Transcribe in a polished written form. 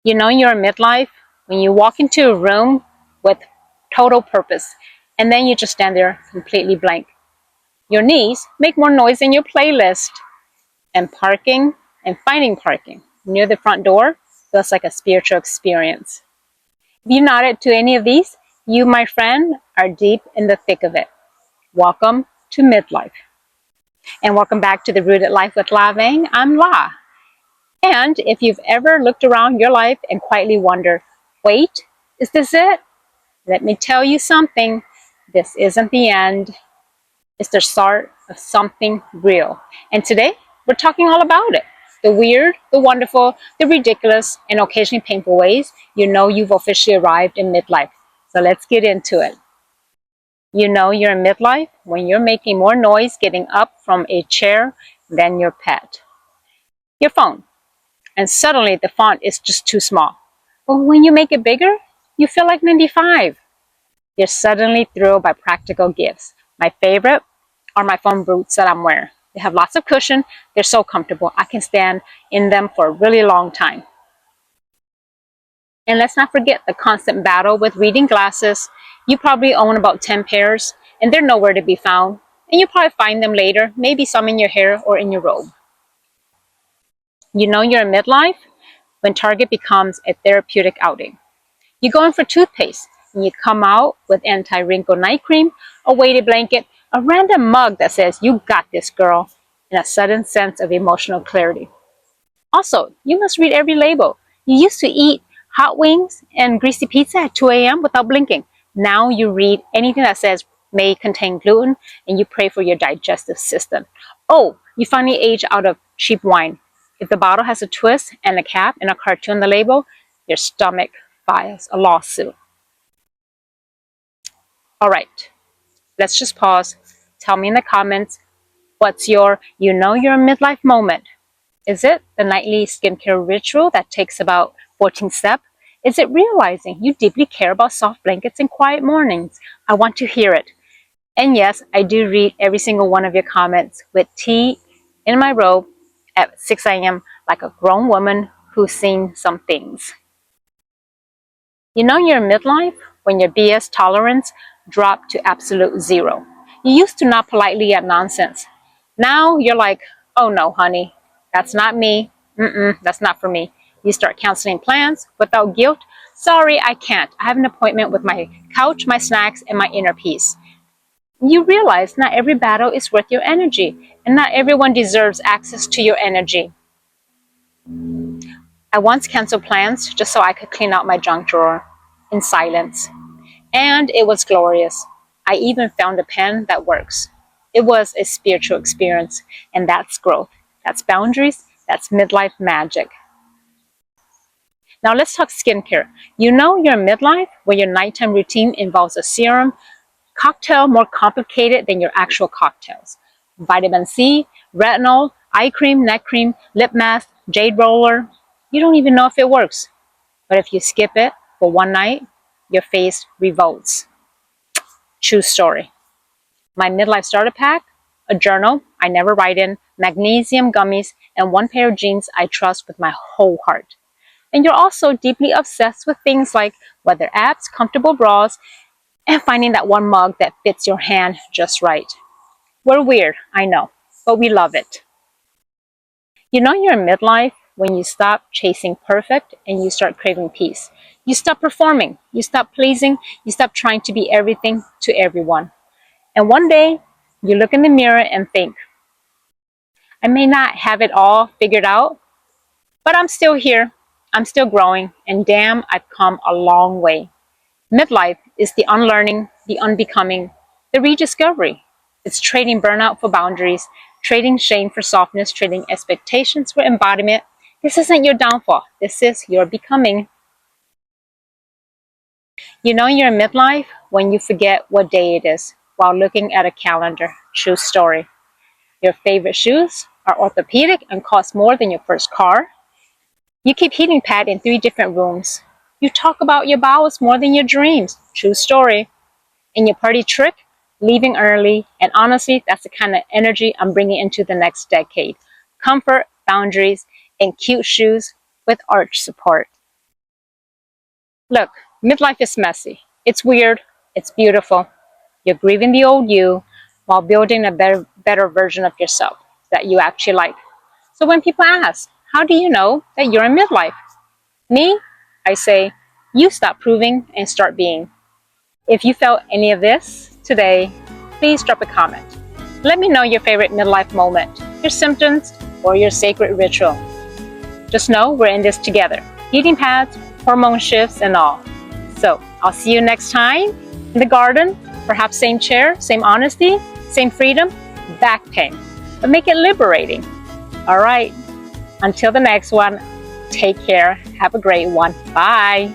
You know you're midlife when you walk into a room with total purpose and then you just stand there completely blank. Your knees make more noise than your playlist. And parking and finding parking near the front door feels like a spiritual experience. If you nodded to any of these, you, my friend, are deep in the thick of it. Welcome to midlife. And welcome back to the Rooted Life with Vang. I'm La. And if you've ever looked around your life and quietly wondered, wait, is this it? Let me tell you something. This isn't the end. It's the start of something real. And today, we're talking all about it. The weird, the wonderful, the ridiculous, and occasionally painful ways you know you've officially arrived in midlife. So let's get into it. You know you're in midlife when you're making more noise getting up from a chair than your pet. Your phone. And suddenly the font is just too small. But when you make it bigger, you feel like 95. You're suddenly thrilled by practical gifts. My favorite are my foam boots that I'm wearing. They have lots of cushion. They're so comfortable. I can stand in them for a really long time. And let's not forget the constant battle with reading glasses. You probably own about 10 pairs, and they're nowhere to be found. And you'll probably find them later, maybe some in your hair or in your robe. You know you're in midlife when Target becomes a therapeutic outing. You go in for toothpaste, and you come out with anti-wrinkle night cream, a weighted blanket, a random mug that says, "You got this, girl," and a sudden sense of emotional clarity. Also, you must read every label. You used to eat hot wings and greasy pizza at 2 a.m. without blinking. Now you read anything that says may contain gluten and you pray for your digestive system. Oh, you finally age out of cheap wine. If the bottle has a twist and a cap and a cartoon on the label, your stomach files a lawsuit. All right, let's just pause. Tell me in the comments, what's your you know you're a midlife moment? Is it the nightly skincare ritual that takes about 14 steps? Is it realizing you deeply care about soft blankets and quiet mornings? I want to hear it. And yes, I do read every single one of your comments with tea in my robe at 6 a.m. like a grown woman who's seen some things. You know you're in midlife when your BS tolerance dropped to absolute zero. You used to not politely at nonsense. Now you're like, oh no, honey, that's not me. That's not for me. You start canceling plans without guilt. Sorry, I can't. I have an appointment with my couch, my snacks, and my inner peace. You realize not every battle is worth your energy, and not everyone deserves access to your energy. I once canceled plans just so I could clean out my junk drawer in silence. And it was glorious. I even found a pen that works. It was a spiritual experience, and that's growth. That's boundaries. That's midlife magic. Now let's talk skincare. You know you're in midlife when your nighttime routine involves a serum, cocktail more complicated than your actual cocktails. Vitamin C, retinol, eye cream, neck cream, lip mask, jade roller. You don't even know if it works. But if you skip it for one night, your face revolts. True story. My midlife starter pack, a journal I never write in, magnesium gummies, and one pair of jeans I trust with my whole heart. And you're also deeply obsessed with things like weather apps, comfortable bras, and finding that one mug that fits your hand just right. We're weird, I know, but we love it. You know you're in midlife when you stop chasing perfect and you start craving peace. You stop performing, you stop pleasing, you stop trying to be everything to everyone. And one day, you look in the mirror and think, I may not have it all figured out, but I'm still here. I'm still growing, and damn, I've come a long way. Midlife is the unlearning, the unbecoming, the rediscovery. It's trading burnout for boundaries, trading shame for softness, trading expectations for embodiment. This isn't your downfall. This is your becoming. You know you're in midlife when you forget what day it is while looking at a calendar. True story. Your favorite shoes are orthopedic and cost more than your first car. You keep heating pad in 3 different rooms. You talk about your bowels more than your dreams. True story. And your party trick, leaving early. And honestly, that's the kind of energy I'm bringing into the next decade. Comfort, boundaries, and cute shoes with arch support. Look, midlife is messy. It's weird. It's beautiful. You're grieving the old you while building a better version of yourself that you actually like. So when people ask, how do you know that you're in midlife? Me, I say, you stop proving and start being. If you felt any of this today, please drop a comment. Let me know your favorite midlife moment, your symptoms, or your sacred ritual. Just know we're in this together. Heating pads, hormone shifts, and all. So I'll see you next time in the garden. Perhaps same chair, same honesty, same freedom, back pain. But make it liberating. All right. Until the next one, take care. Have a great one. Bye.